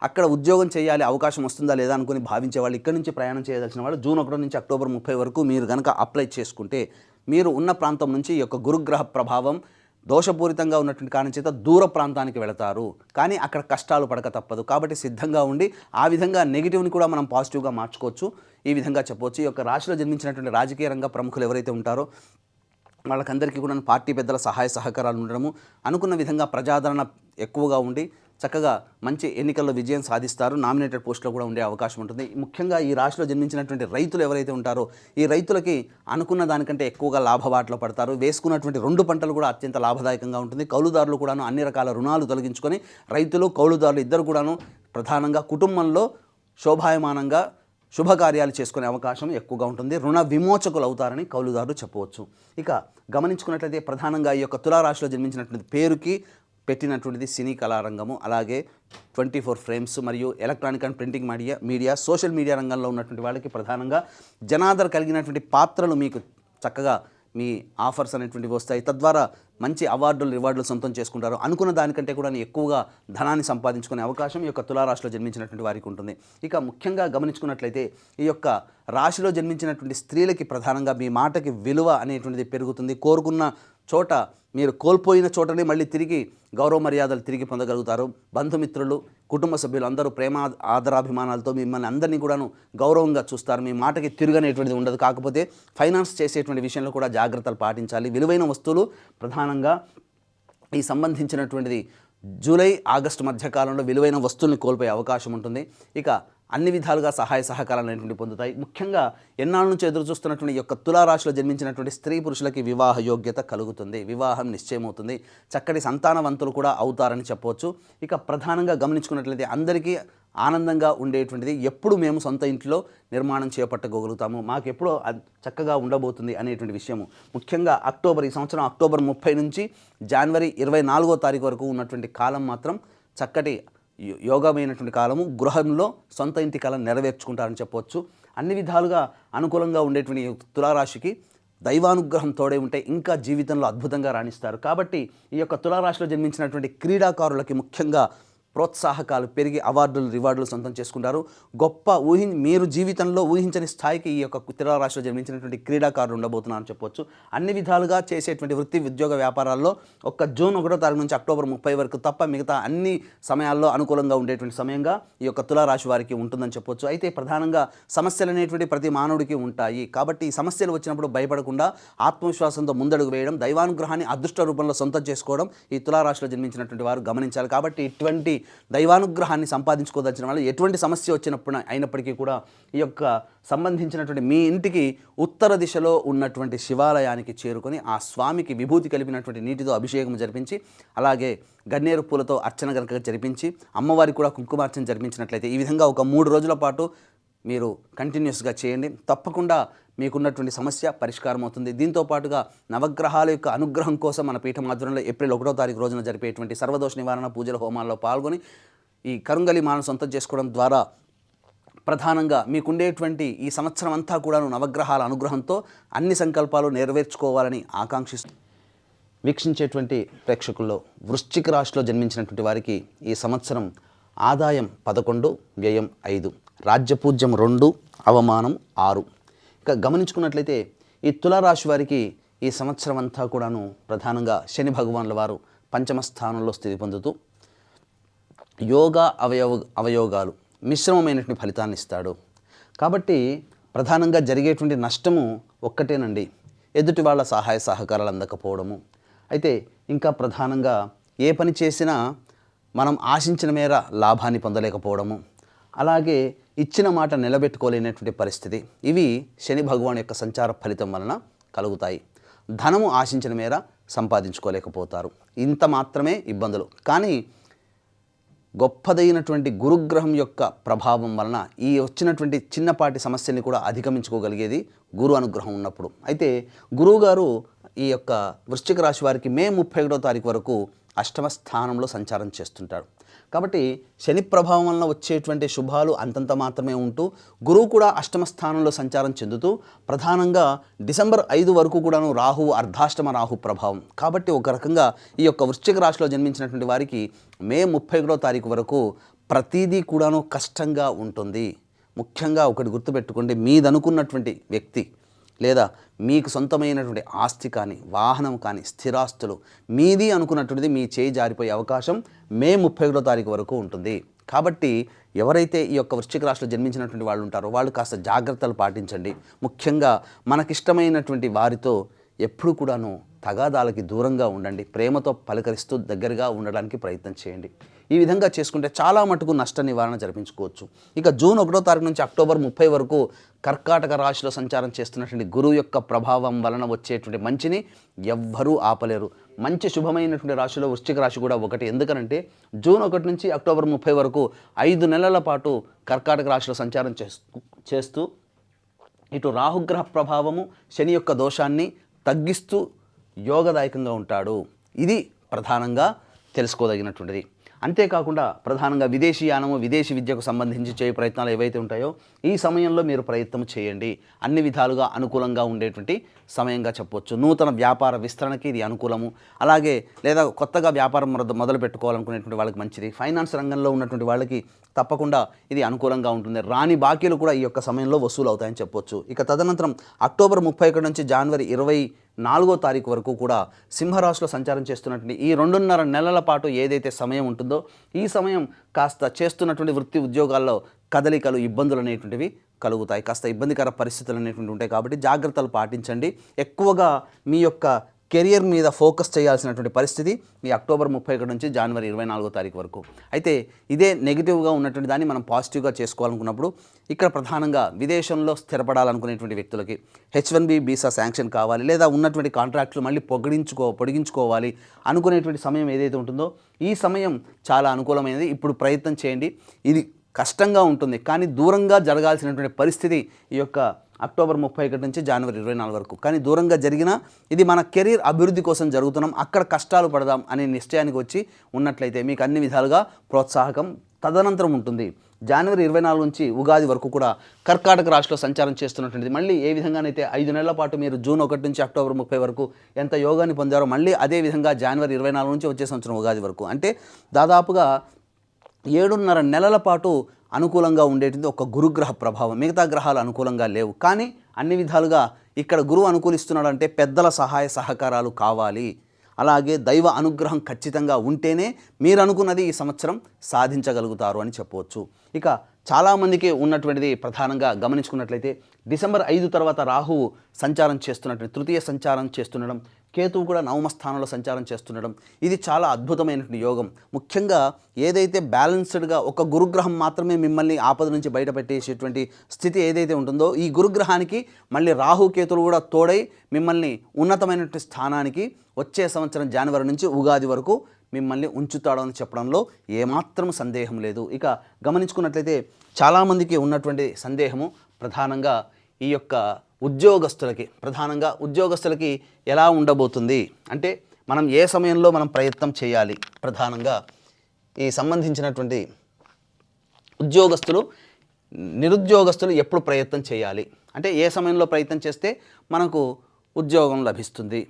Speaker 2: అక్కడ ఉద్యోగం చేయాలి అవకాశం వస్తుందా లేదా అనుకుని భావించే వాళ్ళు, ఇక్కడి నుంచి ప్రయాణం చేయదలిచిన వాళ్ళు జూన్ 1 నుంచి అక్టోబర్ 30 వరకు మీరు కనుక అప్లై చేసుకుంటే మీరు ఉన్న ప్రాంతం నుంచి ఈ యొక్క గురుగ్రహ ప్రభావం దోషపూరితంగా ఉన్నటువంటి కారణం చేత దూర ప్రాంతానికి వెళతారు. కానీ అక్కడ కష్టాలు పడక తప్పదు. కాబట్టి సిద్ధంగా ఉండి ఆ విధంగా నెగిటివ్ని కూడా మనం పాజిటివ్గా మార్చుకోవచ్చు. ఈ విధంగా చెప్పవచ్చు. ఈ యొక్క రాశిలో జన్మించినటువంటి రాజకీయ రంగ ప్రముఖులు ఎవరైతే ఉంటారో వాళ్ళకందరికీ కూడా పార్టీ పెద్దల సహాయ సహకారాలు ఉండడము, అనుకున్న విధంగా ప్రజాదరణ ఎక్కువగా ఉండి చక్కగా మంచి ఎన్నికల్లో విజయం సాధిస్తారు. నామినేటెడ్ పోస్టులో కూడా ఉండే అవకాశం ఉంటుంది. ముఖ్యంగా ఈ రాశిలో జన్మించినటువంటి రైతులు ఎవరైతే ఉంటారో ఈ రైతులకి అనుకున్న దానికంటే ఎక్కువగా లాభబాటలో పడతారు. వేసుకున్నటువంటి 2 పంటలు కూడా అత్యంత లాభదాయకంగా ఉంటుంది. కౌలుదారులు కూడాను అన్ని రకాల రుణాలు తొలగించుకొని రైతులు కౌలుదారులు ఇద్దరు కూడాను ప్రధానంగా కుటుంబంలో శోభాయమానంగా శుభకార్యాలు చేసుకునే అవకాశం ఎక్కువగా ఉంటుంది. రుణ విమోచకులు అవుతారని కౌలుదారులు చెప్పవచ్చు. ఇక గమనించుకున్నట్లయితే ప్రధానంగా ఈ యొక్క తులారాశిలో జన్మించినటువంటి పేరుకి పెట్టినటువంటిది సినీ కళారంగము, అలాగే 24 ఫ్రేమ్స్ మరియు electronic and printing media social media రంగంలో ఉన్నటువంటి వాళ్ళకి ప్రధానంగా జనాదర కలిగినటువంటి పాత్రలు మీకు చక్కగా మీ ఆఫర్స్ అనేటువంటివి వస్తాయి. తద్వారా మంచి రివార్డులు సొంతం చేసుకుంటారు. అనుకున్న దానికంటే కూడా ఎక్కువగా ధనాన్ని సంపాదించుకునే అవకాశం ఈ యొక్క తులారాశిలో జన్మించినటువంటి వారికి ఉంటుంది. ఇక ముఖ్యంగా గమనించుకున్నట్లయితే ఈ యొక్క రాశిలో జన్మించినటువంటి స్త్రీలకి ప్రధానంగా మీ మాటకి విలువ అనేటువంటిది పెరుగుతుంది. కోరుకున్న చోట మీరు కోల్పోయిన చోటనే మళ్ళీ తిరిగి గౌరవ మర్యాదలు తిరిగి పొందగలుగుతారు. బంధుమిత్రులు కుటుంబ సభ్యులు అందరూ ప్రేమ ఆదరాభిమానాలతో మిమ్మల్ని అందరినీ కూడాను గౌరవంగా చూస్తారు. మీ మాటకి తిరగనేటువంటిది ఉండదు. కాకపోతే ఫైనాన్స్ చేసేటువంటి విషయంలో కూడా జాగ్రత్తలు పాటించాలి. విలువైన వస్తువులు ప్రధానంగా ఈ సంబంధించినటువంటిది జూలై ఆగస్టు మధ్యకాలంలో విలువైన వస్తువుల్ని కోల్పోయే అవకాశం ఉంటుంది. ఇక అన్ని విధాలుగా సహాయ సహకారాలు అనేటువంటి పొందుతాయి. ముఖ్యంగా ఎన్నాళ్ళ నుంచి ఎదురు చూస్తున్నటువంటి ఈ యొక్క తులారాశిలో జన్మించినటువంటి స్త్రీ పురుషులకి వివాహ యోగ్యత కలుగుతుంది. వివాహం నిశ్చయమవుతుంది. చక్కటి సంతానవంతులు కూడా అవుతారని చెప్పవచ్చు. ఇక ప్రధానంగా గమనించుకున్నట్లయితే అందరికీ ఆనందంగా ఉండేటువంటిది ఎప్పుడు మేము సొంత ఇంట్లో నిర్మాణం చేపట్టగలుగుతాము, మాకెప్పుడో చక్కగా ఉండబోతుంది అనేటువంటి విషయము. ముఖ్యంగా ఈ సంవత్సరం అక్టోబర్ 30 నుంచి జనవరి 24వ తారీఖు వరకు ఉన్నటువంటి కాలం మాత్రం చక్కటి యోగమైనటువంటి కాలము. గృహంలో సొంత ఇంటి కళ నెరవేర్చుకుంటారని చెప్పవచ్చు. అన్ని విధాలుగా అనుకూలంగా ఉండేటువంటి తులారాశికి దైవానుగ్రహం తోడే ఉంటే ఇంకా జీవితంలో అద్భుతంగా రాణిస్తారు. కాబట్టి ఈ యొక్క తులారాశిలో జన్మించినటువంటి క్రీడాకారులకి ముఖ్యంగా ప్రోత్సాహకాలు పెరిగి రివార్డులు సొంతం చేసుకుంటారు. గొప్ప మీరు జీవితంలో ఊహించని స్థాయికి ఈ యొక్క తులారాశిలో జన్మించినటువంటి క్రీడాకారులు ఉండబోతున్నారని చెప్పవచ్చు. అన్ని విధాలుగా చేసేటువంటి వృత్తి ఉద్యోగ వ్యాపారాల్లో జూన్ 1వ తారీఖు నుంచి అక్టోబర్ 30 వరకు తప్ప మిగతా అన్ని సమయాల్లో అనుకూలంగా ఉండేటువంటి సమయంగా ఈ యొక్క తులారాశి వారికి ఉంటుందని చెప్పవచ్చు. అయితే ప్రధానంగా సమస్యలు అనేటువంటి ప్రతి మానవుడికి ఉంటాయి. కాబట్టి ఈ సమస్యలు వచ్చినప్పుడు భయపడకుండా ఆత్మవిశ్వాసంతో ముందడుగు వేయడం, దైవానుగ్రహాన్ని అదృష్ట రూపంలో సొంతం చేసుకోవడం ఈ తులారాశిలో జన్మించినటువంటి వారు గమనించాలి. కాబట్టి ఇటువంటి దైవానుగ్రహాన్ని సంపాదించుకోదలిచిన వాళ్ళు ఎటువంటి సమస్య అయినప్పటికీ కూడా ఈ యొక్క సంబంధించినటువంటి మీ ఇంటికి ఉత్తర దిశలో ఉన్నటువంటి శివాలయానికి చేరుకొని ఆ స్వామికి విభూతి కలిపినటువంటి నీటితో అభిషేకం జరిపించి, అలాగే గన్నేరు పూలతో అర్చన కనుక జరిపించి, అమ్మవారికి కూడా కుంకుమార్చన జరిపించినట్లయితే ఈ విధంగా ఒక 3 రోజుల పాటు మీరు కంటిన్యూస్గా చేయండి. తప్పకుండా మీకున్నటువంటి సమస్య పరిష్కారం అవుతుంది. దీంతో పాటుగా నవగ్రహాల యొక్క అనుగ్రహం కోసం మన పీఠం ఆధ్వర్యంలో ఏప్రిల్ 1వ తారీఖు రోజున జరిపేటువంటి సర్వదోష నివారణ పూజల హోమాల్లో పాల్గొని ఈ కరుంగలి మాలను సొంతం చేసుకోవడం ద్వారా ప్రధానంగా మీకుండేటువంటి ఈ సంవత్సరం అంతా కూడా నవగ్రహాల అనుగ్రహంతో అన్ని సంకల్పాలు నెరవేర్చుకోవాలని ఆకాంక్షిస్తూ వీక్షించేటువంటి ప్రేక్షకుల్లో వృశ్చిక రాశిలో జన్మించినటువంటి వారికి ఈ సంవత్సరం ఆదాయం 11, వ్యయం 5, రాజ్యపూజ్యం 2, అవమానం 6. ఇక గమనించుకున్నట్లయితే ఈ తులారాశి వారికి ఈ సంవత్సరం అంతా కూడాను ప్రధానంగా శని భగవానుల వారు పంచమ స్థానంలో స్థితి పొందుతూ యోగా అవయోగాలు మిశ్రమమైనటువంటి ఫలితాన్ని ఇస్తాడు. కాబట్టి ప్రధానంగా జరిగేటువంటి నష్టము ఒక్కటేనండి, ఎదుటి వాళ్ళ సహాయ సహకారాలు అందకపోవడము. అయితే ఇంకా ప్రధానంగా ఏ పని చేసినా మనం ఆశించిన మేర లాభాన్ని పొందలేకపోవడము, అలాగే ఇచ్చిన మాట నిలబెట్టుకోలేనటువంటి పరిస్థితి, ఇవి శని భగవాన్ యొక్క సంచార ఫలితం వలన కలుగుతాయి. ధనము ఆశించిన మేర సంపాదించుకోలేకపోతారు. ఇంత మాత్రమే ఇబ్బందులు. కానీ గొప్పదైనటువంటి గురుగ్రహం యొక్క ప్రభావం వలన ఈ వచ్చినటువంటి చిన్నపాటి సమస్యని కూడా అధిగమించుకోగలిగేది గురు అనుగ్రహం ఉన్నప్పుడు. అయితే గురువుగారు ఈ యొక్క వృశ్చిక రాశి వారికి మే 31వ తారీఖు వరకు అష్టమ స్థానంలో సంచారం చేస్తుంటాడు. కాబట్టి శని ప్రభావం వలన వచ్చేటువంటి శుభాలు అంతంత మాత్రమే ఉంటూ గురువు కూడా అష్టమ స్థానంలో సంచారం చెందుతూ ప్రధానంగా డిసెంబర్ 5 వరకు కూడాను రాహువు అర్ధాష్టమ రాహు ప్రభావం. కాబట్టి ఒక రకంగా ఈ యొక్క వృశ్చిక రాశిలో జన్మించినటువంటి వారికి మే 31వ తారీఖు వరకు ప్రతిదీ కూడాను కష్టంగా ఉంటుంది. ముఖ్యంగా ఒకటి గుర్తుపెట్టుకోండి, మీదనుకున్నటువంటి వ్యక్తి లేదా మీకు సొంతమైనటువంటి ఆస్తి కానీ వాహనం కానీ స్థిరాస్తులు మీది అనుకున్నటువంటిది మీ చేయి జారిపోయే అవకాశం మే 31వ తారీఖు వరకు ఉంటుంది. కాబట్టి ఎవరైతే ఈ యొక్క వృశ్చిక రాశిలో జన్మించినటువంటి వాళ్ళు ఉంటారో వాళ్ళు కాస్త జాగ్రత్తలు పాటించండి. ముఖ్యంగా మనకిష్టమైనటువంటి వారితో ఎప్పుడు కూడాను తగాదాలకి దూరంగా ఉండండి. ప్రేమతో పలకరిస్తూ దగ్గరగా ఉండడానికి ప్రయత్నం చేయండి. ఈ విధంగా చేసుకుంటే చాలా మటుకు నష్ట నివారణ జరిపించుకోవచ్చు. ఇక జూన్ 1వ తారీఖు నుంచి అక్టోబర్ 30 వరకు కర్కాటక రాశిలో సంచారం చేస్తున్నటువంటి గురువు యొక్క ప్రభావం వలన వచ్చేటువంటి మంచిని ఎవ్వరూ ఆపలేరు. మంచి శుభమైనటువంటి రాశిలో వృశ్చిక రాశి కూడా ఒకటి. ఎందుకనంటే జూన్ 1 నుంచి అక్టోబర్ 30 వరకు 5 నెలల పాటు కర్కాటక రాశిలో సంచారం చేస్తూ ఇటు రాహుగ్రహ ప్రభావము శని యొక్క దోషాన్ని తగ్గిస్తూ యోగదాయకంగా ఉంటాడు. ఇది ప్రధానంగా తెలుసుకోదగినటువంటిది. అంతేకాకుండా ప్రధానంగా విదేశీయానము విదేశీ విద్యకు సంబంధించి చేయ ప్రయత్నాలు ఏవైతే ఉంటాయో ఈ సమయంలో మీరు ప్రయత్నం చేయండి. అన్ని విధాలుగా అనుకూలంగా ఉండేటువంటి సమయంగా చెప్పవచ్చు. నూతన వ్యాపార విస్తరణకి ఇది అనుకూలము. అలాగే లేదా కొత్తగా వ్యాపారం మొదలు పెట్టుకోవాలనుకునేటువంటి వాళ్ళకి మంచిది. ఫైనాన్స్ రంగంలో ఉన్నటువంటి వాళ్ళకి తప్పకుండా ఇది అనుకూలంగా ఉంటుంది. రాని బాకీలు కూడా ఈ యొక్క సమయంలో వసూలు అవుతాయని చెప్పొచ్చు. ఇక తదనంతరం అక్టోబర్ 31 నుంచి జనవరి 24వ తారీఖు వరకు కూడా సింహరాశిలో సంచారం చేస్తున్నటువంటి ఈ 2.5 నెలల పాటు ఏదైతే సమయం ఉంటుందో ఈ సమయం కాస్త చేస్తున్నటువంటి వృత్తి ఉద్యోగాల్లో కదలికలు ఇబ్బందులు అనేటువంటివి కలుగుతాయి. కాస్త ఇబ్బందికర పరిస్థితులు అనేటువంటివి ఉంటాయి. కాబట్టి జాగ్రత్తలు పాటించండి. ఎక్కువగా మీ యొక్క కెరియర్ మీద ఫోకస్ చేయాల్సినటువంటి పరిస్థితి ఈ అక్టోబర్ 31 నుంచి జనవరి 24వ తారీఖు వరకు. అయితే ఇదే నెగిటివ్గా ఉన్నటువంటి దాన్ని మనం పాజిటివ్గా చేసుకోవాలనుకున్నప్పుడు ఇక్కడ ప్రధానంగా విదేశంలో స్థిరపడాలనుకునేటువంటి వ్యక్తులకి H1B వీసా శాంక్షన్ కావాలి, లేదా ఉన్నటువంటి కాంట్రాక్టులు మళ్ళీ పొడిగించుకోవాలి అనుకునేటువంటి సమయం ఏదైతే ఉంటుందో ఈ సమయం చాలా అనుకూలమైనది. ఇప్పుడు ప్రయత్నం చేయండి. ఇది కష్టంగా ఉంటుంది, కానీ దూరంగా జరగాల్సినటువంటి పరిస్థితి ఈ యొక్క అక్టోబర్ 31 నుంచి జనవరి 24 వరకు. కానీ దూరంగా జరిగినా ఇది మన కెరీర్ అభివృద్ధి కోసం జరుగుతున్నాం, అక్కడ కష్టాలు పడదాం అనే నిశ్చయానికి వచ్చి ఉన్నట్లయితే మీకు అన్ని విధాలుగా ప్రోత్సాహకం తదనంతరం ఉంటుంది. జనవరి 24 నుంచి ఉగాది వరకు కూడా కర్కాటక రాశిలో సంచారం చేస్తున్నటువంటిది మళ్ళీ ఏ విధంగానైతే 5 నెలల పాటు మీరు జూన్ 1 నుంచి అక్టోబర్ 30 వరకు ఎంత యోగాన్ని పొందారో మళ్ళీ అదే విధంగా జనవరి 24 నుంచి వచ్చే సంవత్సరం ఉగాది వరకు, అంటే దాదాపుగా 7.5 నెలల పాటు అనుకూలంగా ఉండేటిది ఒక గురుగ్రహ ప్రభావం. మిగతా గ్రహాలు అనుకూలంగా లేవు. కానీ అన్ని విధాలుగా ఇక్కడ గురువు అనుకూలిస్తున్నాడంటే పెద్దల సహాయ సహకారాలు కావాలి. అలాగే దైవ అనుగ్రహం ఖచ్చితంగా ఉంటేనే మీరు అనుకున్నది ఈ సంవత్సరం సాధించగలుగుతారు అని చెప్పవచ్చు. ఇక చాలామందికి ఉన్నటువంటిది ప్రధానంగా గమనించుకున్నట్లయితే డిసెంబర్ 5 తర్వాత రాహువు సంచారం చేస్తున్నటువంటి తృతీయ సంచారం చేస్తుండడం, కేతువు కూడా 9వ స్థానంలో సంచారం చేస్తుండడం, ఇది చాలా అద్భుతమైనటువంటి యోగం. ముఖ్యంగా ఏదైతే బ్యాలెన్స్డ్గా ఒక గురుగ్రహం మాత్రమే మిమ్మల్ని ఆపద నుంచి బయటపెట్టేసేటువంటి స్థితి ఏదైతే ఉంటుందో ఈ గురుగ్రహానికి మళ్ళీ రాహు కేతువులు కూడా తోడై మిమ్మల్ని ఉన్నతమైనటువంటి స్థానానికి వచ్చే సంవత్సరం జనవరి నుంచి ఉగాది వరకు మిమ్మల్ని ఉంచుతాడు అని చెప్పడంలో ఏమాత్రం సందేహం లేదు. ఇక గమనించుకున్నట్లయితే చాలామందికి ఉన్నటువంటి సందేహము ప్రధానంగా ఈ యొక్క ఉద్యోగస్తులకి ఎలా ఉండబోతుంది అంటే మనం ఏ సమయంలో మనం ప్రయత్నం చేయాలి. ప్రధానంగా ఈ సంబంధించినటువంటి నిరుద్యోగస్తులు ఎప్పుడు ప్రయత్నం చేయాలి అంటే ఏ సమయంలో ప్రయత్నం చేస్తే మనకు ఉద్యోగం లభిస్తుంది.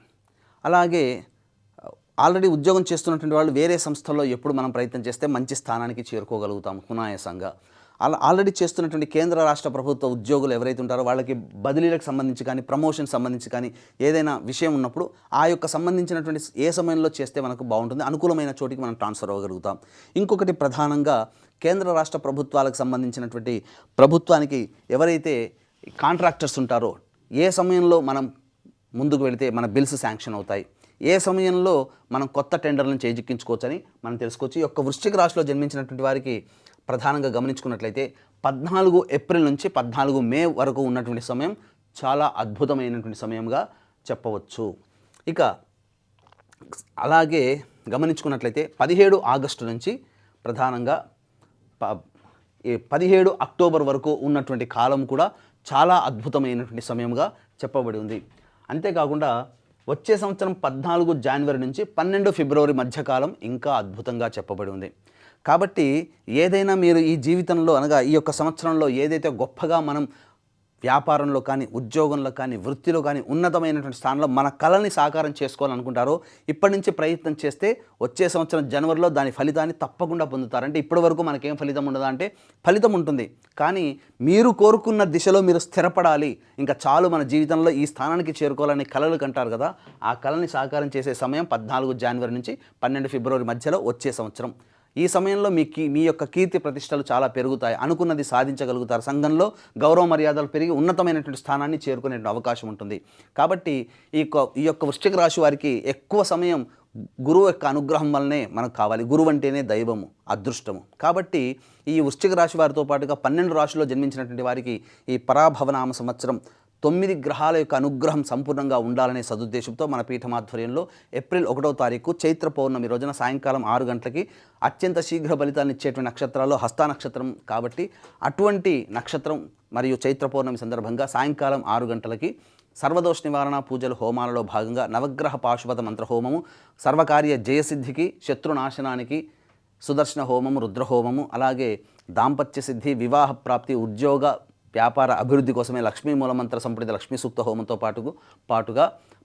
Speaker 2: అలాగే ఆల్రెడీ ఉద్యోగం చేస్తున్నటువంటి వాళ్ళు వేరే సంస్థల్లో ఎప్పుడు మనం ప్రయత్నం చేస్తే మంచి స్థానానికి చేరుకోగలుగుతాం సునాయాసంగా. ఆల్రెడీ చేస్తున్నటువంటి కేంద్ర రాష్ట్ర ప్రభుత్వ ఉద్యోగులు ఎవరైతే ఉంటారో వాళ్ళకి బదిలీలకు సంబంధించి కానీ ప్రమోషన్ సంబంధించి కానీ ఏదైనా విషయం ఉన్నప్పుడు ఆ యొక్క సంబంధించినటువంటి ఏ సమయంలో చేస్తే మనకు బాగుంటుంది, అనుకూలమైన చోటికి మనం ట్రాన్స్ఫర్ అవ్వగలుగుతాం. ఇంకొకటి ప్రధానంగా కేంద్ర రాష్ట్ర ప్రభుత్వాలకు సంబంధించినటువంటి ప్రభుత్వానికి ఎవరైతే కాంట్రాక్టర్స్ ఉంటారో ఏ సమయంలో మనం ముందుకు వెళితే మన బిల్స్ శాంక్షన్ అవుతాయి, ఏ సమయంలో మనం కొత్త టెండర్లను చేజిక్కించుకోవచ్చని మనం తెలుసుకోవచ్చు. ఈ యొక్క వృశ్చిక రాశిలో జన్మించినటువంటి వారికి ప్రధానంగా గమనించుకున్నట్లయితే 14 ఏప్రిల్ నుంచి 14 మే వరకు ఉన్నటువంటి సమయం చాలా అద్భుతమైనటువంటి సమయంగా చెప్పవచ్చు. ఇక అలాగే గమనించుకున్నట్లయితే 17 ఆగస్టు నుంచి ప్రధానంగా 17 అక్టోబర్ వరకు ఉన్నటువంటి కాలం కూడా చాలా అద్భుతమైనటువంటి సమయంగా చెప్పబడి ఉంది. అంతేకాకుండా వచ్చే సంవత్సరం 14 జనవరి నుంచి 12 ఫిబ్రవరి మధ్యకాలం ఇంకా అద్భుతంగా చెప్పబడి ఉంది. కాబట్టి ఏదైనా మీరు ఈ జీవితంలో అనగా ఈ యొక్క సంవత్సరంలో ఏదైతే గొప్పగా మనం వ్యాపారంలో కానీ ఉద్యోగంలో కానీ వృత్తిలో కానీ ఉన్నతమైనటువంటి స్థానంలో మన కళని సాకారం చేసుకోవాలనుకుంటారో ఇప్పటి నుంచి ప్రయత్నం చేస్తే వచ్చే సంవత్సరం జనవరిలో దాని ఫలితాన్ని తప్పకుండా పొందుతారు. అంటే ఇప్పటి వరకు మనకేం ఫలితం ఉండదా అంటే ఫలితం ఉంటుంది, కానీ మీరు కోరుకున్న దిశలో మీరు స్థిరపడాలి. ఇంకా చాలు మన జీవితంలో ఈ స్థానానికి చేరుకోవాలని కళలు కంటారు కదా, ఆ కళని సాకారం చేసే సమయం 14 జనవరి నుంచి 12 ఫిబ్రవరి మధ్యలో వచ్చే సంవత్సరం. ఈ సమయంలో మీ యొక్క కీర్తి ప్రతిష్టలు చాలా పెరుగుతాయి, అనుకున్నది సాధించగలుగుతారు, సంఘంలో గౌరవ మర్యాదలు పెరిగి ఉన్నతమైనటువంటి స్థానాన్ని చేరుకునే అవకాశం ఉంటుంది. కాబట్టి ఈ యొక్క వృశ్చిక రాశి వారికి ఎక్కువ సమయం గురువు యొక్క అనుగ్రహం వల్లనే మనకు కావాలి. గురువు అంటేనే దైవము, అదృష్టము. కాబట్టి ఈ వృశ్చిక రాశి వారితో పాటుగా 12 రాశుల్లో జన్మించినటువంటి వారికి ఈ పరాభవనామ సంవత్సరం 9 గ్రహాల యొక్క అనుగ్రహం సంపూర్ణంగా ఉండాలనే సదుద్దేశంతో మన పీఠమాధ్వర్యంలో ఏప్రిల్ 1వ తారీఖు చైత్ర పౌర్ణమి రోజున సాయంకాలం 6 గంటలకి అత్యంత శీఘ్ర ఫలితాన్ని ఇచ్చేటువంటి నక్షత్రాల్లో హస్త నక్షత్రం కాబట్టి అటువంటి నక్షత్రం మరియు చైత్ర పౌర్ణమి సందర్భంగా సాయంకాలం 6 గంటలకి సర్వదోష నివారణ పూజలు హోమాలలో భాగంగా నవగ్రహ పాశుపత మంత్ర హోమము, సర్వకార్య జయసిద్ధికి, శత్రునాశనానికి సుదర్శన హోమము, రుద్రహోమము, అలాగే దాంపత్య సిద్ధి, వివాహ ప్రాప్తి, ఉద్యోగ వ్యాపార అభివృద్ధి కోసమే లక్ష్మీ మూలమంత్ర సంప్రదిత లక్ష్మీ సూక్త హోమంతో పాటుగా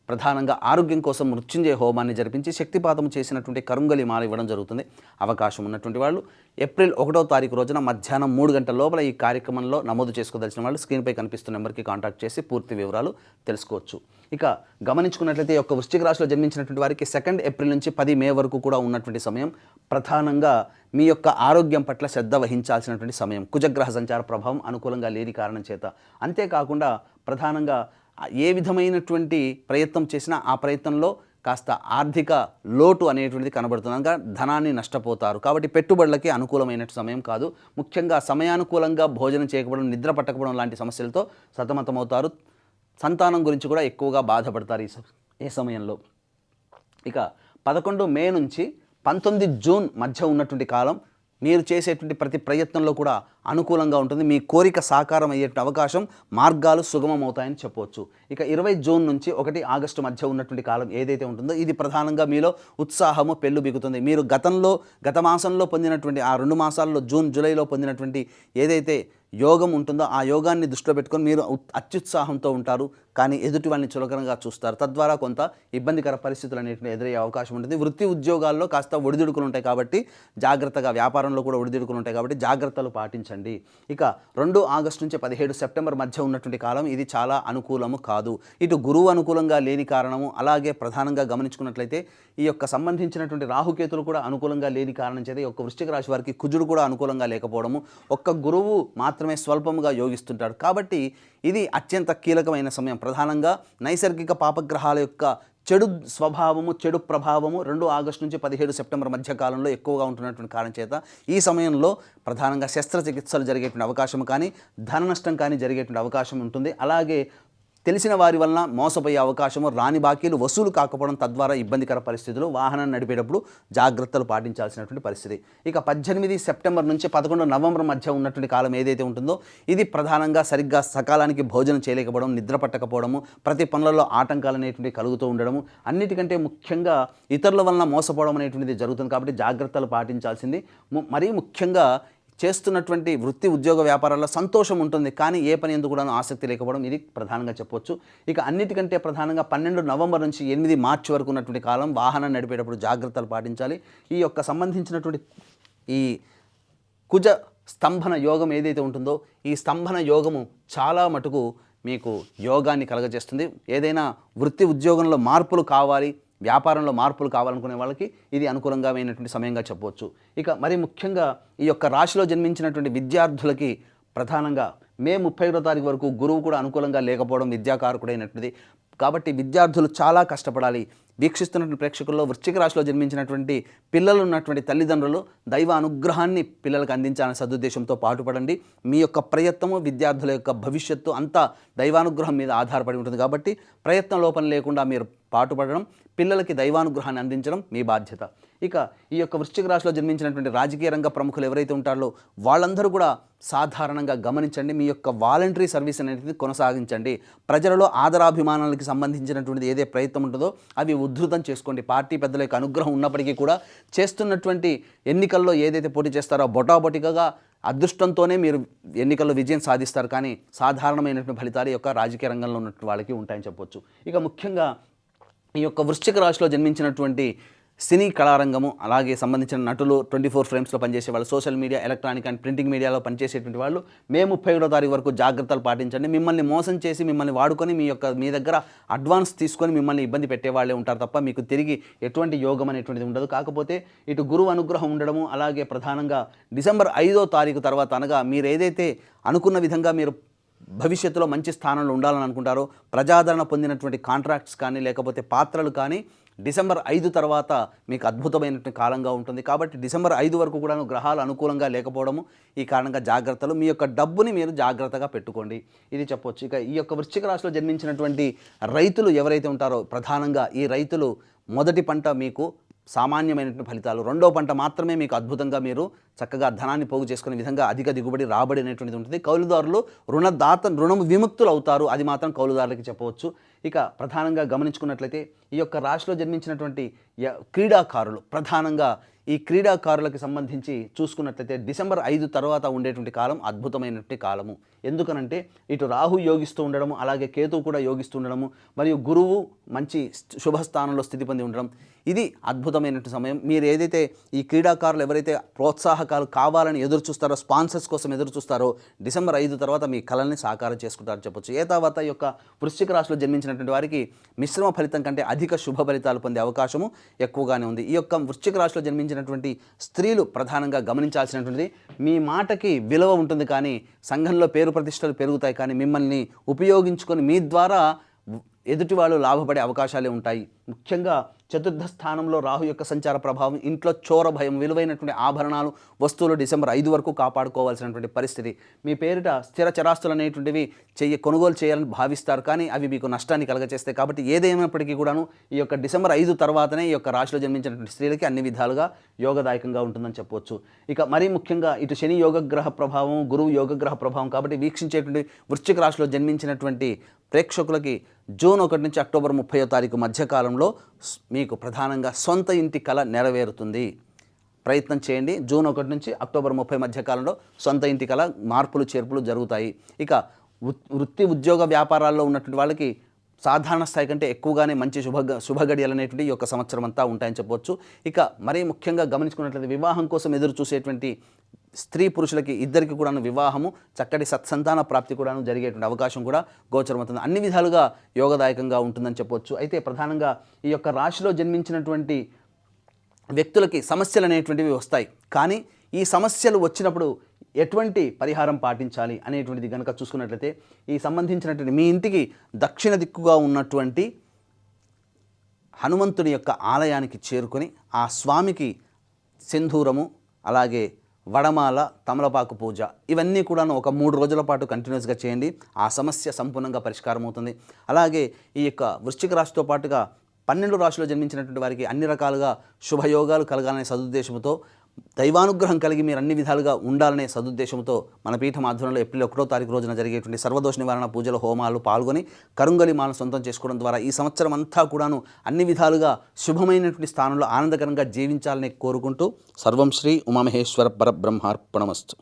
Speaker 2: ప్రధానంగా ఆరోగ్యం కోసం మృత్యుంజయ హోమాన్ని జరిపించి శక్తిపాతం చేసినటువంటి కరుంగలి మాల ఇవ్వడం జరుగుతుంది. అవకాశం ఉన్నటువంటి వాళ్ళు ఏప్రిల్ 1వ తారీఖు రోజున మధ్యాహ్నం 3 గంటల లోపల ఈ కార్యక్రమంలో నమోదు చేసుకోదలిచిన వాళ్ళు స్క్రీన్పై కనిపిస్తున్న నెంబర్కి కాంటాక్ట్ చేసి పూర్తి వివరాలు తెలుసుకోవచ్చు. ఇక గమనించుకున్నట్లయితే ఈ యొక్క వృశ్చిక రాశిలో జన్మించినటువంటి వారికి 2 ఏప్రిల్ నుంచి 10 మే వరకు కూడా ఉన్నటువంటి సమయం ప్రధానంగా మీ యొక్క ఆరోగ్యం పట్ల శ్రద్ధ వహించాల్సినటువంటి సమయం. కుజగ్రహ సంచార ప్రభావం అనుకూలంగా లేని కారణం చేత, అంతేకాకుండా ప్రధానంగా ఏ విధమైనటువంటి ప్రయత్నం చేసినా ఆ ప్రయత్నంలో కాస్త ఆర్థిక లోటు అనేటువంటిది కనబడుతుంది, అనగా ధనాన్ని నష్టపోతారు. కాబట్టి పెట్టుబడులకి అనుకూలమైన సమయం కాదు. ముఖ్యంగా సమయానుకూలంగా భోజనం చేయకపోవడం, నిద్ర పట్టకపోవడం లాంటి సమస్యలతో సతమతమవుతారు. సంతానం గురించి కూడా ఎక్కువగా బాధపడతారు ఈ సమయంలో. ఇక 11 మే నుంచి 19 జూన్ మధ్య ఉన్నటువంటి కాలం మీరు చేసేటువంటి ప్రతి ప్రయత్నంలో కూడా అనుకూలంగా ఉంటుంది. మీ కోరిక సాకారం అయ్యేటువంటి అవకాశం, మార్గాలు సుగమం అవుతాయని చెప్పవచ్చు. ఇక 20 జూన్ నుంచి 1 ఆగస్టు మధ్య ఉన్నటువంటి కాలం ఏదైతే ఉంటుందో ఇది ప్రధానంగా మీలో ఉత్సాహము పెళ్ళు బిగుతుంది. మీరు గత మాసంలో పొందినటువంటి ఆ 2 మాసాల్లో జూన్ జూలైలో పొందినటువంటి ఏదైతే యోగం ఉంటుందో ఆ యోగాన్ని దృష్టిలో పెట్టుకొని మీరు అత్యుత్సాహంతో ఉంటారు, కానీ ఎదుటి వాళ్ళని చులకనగా చూస్తారు. తద్వారా కొంత ఇబ్బందికర పరిస్థితులు అనేటువంటి ఎదురయ్యే అవకాశం ఉంటుంది. వృత్తి ఉద్యోగాల్లో కాస్త ఒడిదుడుకులు ఉంటాయి కాబట్టి జాగ్రత్తగా, వ్యాపారంలో కూడా ఒడిదుడుకులు ఉంటాయి కాబట్టి జాగ్రత్తలు పాటించండి. ఇక 2 ఆగస్టు నుంచి 17 సెప్టెంబర్ మధ్య ఉన్నటువంటి కాలం ఇది చాలా అనుకూలము కాదు. ఇటు గురువు అనుకూలంగా లేని కారణము, అలాగే ప్రధానంగా గమనించుకున్నట్లయితే ఈ యొక్క సంబంధించినటువంటి రాహుకేతులు కూడా అనుకూలంగా లేని కారణం చేత ఈ యొక్క వృశ్చిక రాశి వారికి కుజుడు కూడా అనుకూలంగా లేకపోవడము, ఒక్క గురువు మాత్రమే స్వల్పముగా యోగిస్తుంటాడు. కాబట్టి ఇది అత్యంత కీలకమైన సమయం. ప్రధానంగా నైసర్గిక పాపగ్రహాల యొక్క చెడు స్వభావము, చెడు ప్రభావము 2 ఆగస్టు నుంచి 17 సెప్టెంబర్ మధ్య కాలంలో ఎక్కువగా ఉంటున్నటువంటి కారణం చేత ఈ సమయంలో ప్రధానంగా శస్త్రచికిత్సలు జరిగేటువంటి అవకాశం కానీ, ధన నష్టం కానీ జరిగేటువంటి అవకాశం ఉంటుంది. అలాగే తెలిసిన వారి వలన మోసపోయే అవకాశము, రాని బాకీలు వసూలు కాకపోవడం, తద్వారా ఇబ్బందికర పరిస్థితులు, వాహనాన్ని నడిపేటప్పుడు జాగ్రత్తలు పాటించాల్సినటువంటి పరిస్థితి. ఇక 18 సెప్టెంబర్ నుంచి 11 నవంబర్ మధ్య ఉన్నటువంటి కాలం ఏదైతే ఉంటుందో ఇది ప్రధానంగా సరిగ్గా సకాలానికి భోజనం చేయలేకపోవడం, నిద్ర పట్టకపోవడము, ప్రతి పనులలో ఆటంకాలు అనేటువంటివి కలుగుతూ ఉండడము, అన్నిటికంటే ముఖ్యంగా ఇతరుల వలన మోసపోవడం అనేటువంటిది జరుగుతుంది. కాబట్టి జాగ్రత్తలు పాటించాల్సింది. మరీ ముఖ్యంగా చేస్తున్నటువంటి వృత్తి ఉద్యోగ వ్యాపారాల్లో సంతోషం ఉంటుంది, కానీ ఏ పని ఎందుకు కూడా ఆసక్తి లేకపోవడం ఇది ప్రధానంగా చెప్పొచ్చు. ఇక అన్నిటికంటే ప్రధానంగా 12 నవంబర్ నుంచి 8 మార్చి వరకు ఉన్నటువంటి కాలం వాహనం నడిపేటప్పుడు జాగ్రత్తలు పాటించాలి. ఈ యొక్క సంబంధించినటువంటి ఈ కుజ స్తంభన యోగం ఏదైతే ఉంటుందో ఈ స్తంభన యోగము చాలా మటుకు మీకు యోగాన్ని కలగజేస్తుంది. ఏదైనా వృత్తి ఉద్యోగంలో మార్పులు కావాలి, వ్యాపారంలో మార్పులు కావాలనుకునే వాళ్ళకి ఇది అనుకూలంగా అయినటువంటి సమయంగా చెప్పవచ్చు. ఇక మరి ముఖ్యంగా ఈ యొక్క రాశిలో జన్మించినటువంటి విద్యార్థులకి ప్రధానంగా మే 31వ తారీఖు వరకు గురువు కూడా అనుకూలంగా లేకపోవడం విద్యాకారకుడైనటువంటిది. కాబట్టి విద్యార్థులు చాలా కష్టపడాలి. వీక్షిస్తున్నటువంటి ప్రేక్షకుల్లో వృశ్చిక రాశిలో జన్మించినటువంటి పిల్లలు ఉన్నటువంటి తల్లిదండ్రులు దైవ అనుగ్రహాన్ని పిల్లలకు అందించాలనే సదుద్దేశంతో పాటుపడండి. మీ యొక్క ప్రయత్నము విద్యార్థుల యొక్క భవిష్యత్తు అంతా దైవానుగ్రహం మీద ఆధారపడి ఉంటుంది. కాబట్టి ప్రయత్నం లోపం లేకుండా మీరు పాటుపడడం, పిల్లలకి దైవానుగ్రహాన్ని అందించడం మీ బాధ్యత. ఇక ఈ యొక్క వృశ్చిక రాశిలో జన్మించినటువంటి రాజకీయ రంగ ప్రముఖులు ఎవరైతే ఉంటారో వాళ్ళందరూ కూడా సాధారణంగా గమనించండి. మీ యొక్క వాలంటరీ సర్వీస్ అనేది కొనసాగించండి. ప్రజలలో ఆదరాభిమానాలకి సంబంధించినటువంటిది ఏదే ప్రయత్నం ఉంటుందో అవి ఉద్ధృతం చేసుకోండి. పార్టీ పెద్దల యొక్క అనుగ్రహం ఉన్నప్పటికీ కూడా చేస్తున్నటువంటి ఎన్నికల్లో ఏదైతే పోటీ చేస్తారో బొటాబొటిగా అదృష్టంతోనే మీరు ఎన్నికల్లో విజయం సాధిస్తారు. కానీ సాధారణమైనటువంటి ఫలితాలు ఈ యొక్క రాజకీయ రంగంలో ఉన్నటువంటి వాళ్ళకి ఉంటాయని చెప్పొచ్చు. ఇక ముఖ్యంగా ఈ యొక్క వృశ్చిక రాశిలో జన్మించినటువంటి సినీ కళారంగము, అలాగే సంబంధించిన నటులు, 24 ఫ్రేమ్స్లో పనిచేసే వాళ్ళు, social media, electronic and printing మీడియాలో పనిచేసేటువంటి వాళ్ళు మే 31వ తారీఖు వరకు జాగ్రత్తలు పాటించండి. మిమ్మల్ని మోసం చేసి మిమ్మల్ని వాడుకొని మీ దగ్గర అడ్వాన్స్ తీసుకొని మిమ్మల్ని ఇబ్బంది పెట్టేవాళ్ళే ఉంటారు తప్ప మీకు తిరిగి ఎటువంటి యోగం అనేటువంటిది ఉండదు. కాకపోతే ఇటు గురువు అనుగ్రహం ఉండడము, అలాగే ప్రధానంగా డిసెంబర్ 5వ తారీఖు తర్వాత అనగా మీరు ఏదైతే అనుకున్న విధంగా మీరు భవిష్యత్తులో మంచి స్థానంలో ఉండాలని అనుకుంటారో, ప్రజాదరణ పొందినటువంటి కాంట్రాక్ట్స్ కానీ లేకపోతే పాత్రలు కానీ డిసెంబర్ 5 తర్వాత మీకు అద్భుతమైనటువంటి కాలంగా ఉంటుంది. కాబట్టి డిసెంబర్ 5 వరకు కూడా గ్రహాలు అనుకూలంగా లేకపోవడము, ఈ కారణంగా జాగ్రత్తలు, మీ యొక్క డబ్బుని మీరు జాగ్రత్తగా పెట్టుకోండి, ఇది చెప్పొచ్చు. ఇక ఈ యొక్క వృశ్చిక రాశిలో జన్మించినటువంటి రైతులు ఎవరైతే ఉంటారో ప్రధానంగా ఈ రైతులు మొదటి పంట మీకు సామాన్యమైనటువంటి ఫలితాలు, రెండో పంట మాత్రమే మీకు అద్భుతంగా మీరు చక్కగా ధనాన్ని పోగు చేసుకునే విధంగా అధిక దిగుబడి రాబడి అనేటువంటిది ఉంటుంది. కౌలుదారులు రుణం విముక్తులు అవుతారు, అది మాత్రం కౌలుదారులకి చెప్పవచ్చు. ఇక ప్రధానంగా గమనించుకున్నట్లయితే ఈ యొక్క రాశిలో జన్మించినటువంటి క్రీడాకారులు, ప్రధానంగా ఈ క్రీడాకారులకు సంబంధించి చూసుకున్నట్లయితే డిసెంబర్ 5 తర్వాత ఉండేటువంటి కాలం అద్భుతమైనటువంటి కాలము. ఎందుకనంటే ఇటు రాహు యోగిస్తూ ఉండడము, అలాగే కేతువు కూడా యోగిస్తూ ఉండడము, మరియు గురువు మంచి శుభస్థానంలో స్థితి పొంది ఉండడం, ఇది అద్భుతమైనటువంటి సమయం. మీరు ఏదైతే ఈ క్రీడాకారులు ఎవరైతే ప్రోత్సాహకాలు కావాలని ఎదురు చూస్తారో, స్పాన్సర్స్ కోసం ఎదురు చూస్తారో, డిసెంబర్ 5 తర్వాత మీ కళల్ని సాకారం చేసుకుంటారని చెప్పొచ్చు. ఏ తర్వాత ఈ యొక్క వృశ్చిక రాశిలో జన్మించినటువంటి వారికి మిశ్రమ ఫలితం కంటే అధిక శుభ ఫలితాలు పొందే అవకాశము ఎక్కువగానే ఉంది. ఈ యొక్క వృశ్చిక రాశిలో జన్మించినటువంటి స్త్రీలు ప్రధానంగా గమనించాల్సినటువంటిది, మీ మాటకి విలువ ఉంటుంది కానీ సంఘంలో పేరు ప్రతిష్టలు పెరుగుతాయి, కానీ మిమ్మల్ని ఉపయోగించుకొని మీ ద్వారా ఎదుటి వాళ్ళు లాభపడే అవకాశాలే ఉంటాయి. ముఖ్యంగా చతుర్థ స్థానంలో రాహు యొక్క సంచార ప్రభావం, ఇంట్లో చోర భయం, విలువైనటువంటి ఆభరణాలు, వస్తువులు డిసెంబర్ 5 వరకు కాపాడుకోవాల్సినటువంటి పరిస్థితి. మీ పేరిట స్థిర చరాస్తులు అనేటువంటివి కొనుగోలు చేయాలని భావిస్తారు, కానీ అవి మీకు నష్టాన్ని కలగచేస్తాయి. కాబట్టి ఏదేమైనప్పటికీ కూడాను ఈ యొక్క డిసెంబర్ 5 తర్వాతనే ఈ యొక్క రాశిలో జన్మించినటువంటి స్త్రీలకి అన్ని విధాలుగా యోగదాయకంగా ఉంటుందని చెప్పవచ్చు. ఇక మరీ ముఖ్యంగా ఇటు శని యోగగ్రహ ప్రభావం, గురువు యోగగ్రహ ప్రభావం, కాబట్టి వీక్షించేటువంటి వృశ్చిక రాశిలో జన్మించినటువంటి ప్రేక్షకులకి జూన్ 1 నుంచి అక్టోబర్ 30వ తారీఖు మధ్యకాలంలో మీకు ప్రధానంగా సొంత ఇంటి కళ నెరవేరుతుంది. ప్రయత్నం చేయండి. జూన్ 1 నుంచి అక్టోబర్ 30 మధ్యకాలంలో సొంత ఇంటి కళ మార్పులు చేర్పులు జరుగుతాయి. ఇక వృత్తి ఉద్యోగ వ్యాపారాల్లో ఉన్నటువంటి వాళ్ళకి సాధారణ స్థాయి కంటే ఎక్కువగానే మంచి శుభగడియలు అనేటువంటి ఈ యొక్క సంవత్సరం అంతా ఉంటాయని చెప్పవచ్చు. ఇక మరీ ముఖ్యంగా గమనించుకున్నట్లయితే వివాహం కోసం ఎదురు చూసేటువంటి స్త్రీ పురుషులకి ఇద్దరికి కూడా వివాహము, చక్కటి సత్సంతాన ప్రాప్తి కూడా జరిగేటువంటి అవకాశం కూడా గోచరమవుతుంది. అన్ని విధాలుగా యోగదాయకంగా ఉంటుందని చెప్పవచ్చు. అయితే ప్రధానంగా ఈ యొక్క రాశిలో జన్మించినటువంటి వ్యక్తులకి సమస్యలు అనేటువంటివి వస్తాయి, కానీ ఈ సమస్యలు వచ్చినప్పుడు ఎటువంటి పరిహారం పాటించాలి అనేటువంటిది కనుక చూసుకున్నట్లయితే, ఈ సంబంధించినటువంటి మీ ఇంటికి దక్షిణ దిక్కుగా ఉన్నటువంటి హనుమంతుని యొక్క ఆలయానికి చేరుకొని ఆ స్వామికి సింధూరము, అలాగే వడమాల, తమలపాకు పూజ, ఇవన్నీ కూడా ఒక 3 రోజుల పాటు కంటిన్యూస్గా చేయండి. ఆ సమస్య సంపూర్ణంగా పరిష్కారం అవుతుంది. అలాగే ఈ యొక్క వృశ్చిక రాశితో పాటుగా 12 రాశిలో జన్మించినటువంటి వారికి అన్ని రకాలుగా శుభయోగాలు కలగాలనే సదుద్దేశంతో దైవానుగ్రహం కలిగి మీరు అన్ని విధాలుగా ఉండాలనే సదుద్దేశంతో మన పీఠం ఆధ్వర్యంలో ఏప్రిల్ 1వ తారీఖు రోజున జరిగేటువంటి సర్వదోష నివారణ పూజలు హోమాలు పాల్గొని కరుంగలి మాలను సొంతం చేసుకోవడం ద్వారా ఈ సంవత్సరం అంతా కూడాను అన్ని విధాలుగా శుభమైనటువంటి స్థానంలో ఆనందకరంగా జీవించాలని కోరుకుంటూ సర్వం శ్రీ ఉమామహేశ్వర పరబ్రహ్మార్పణమస్తు.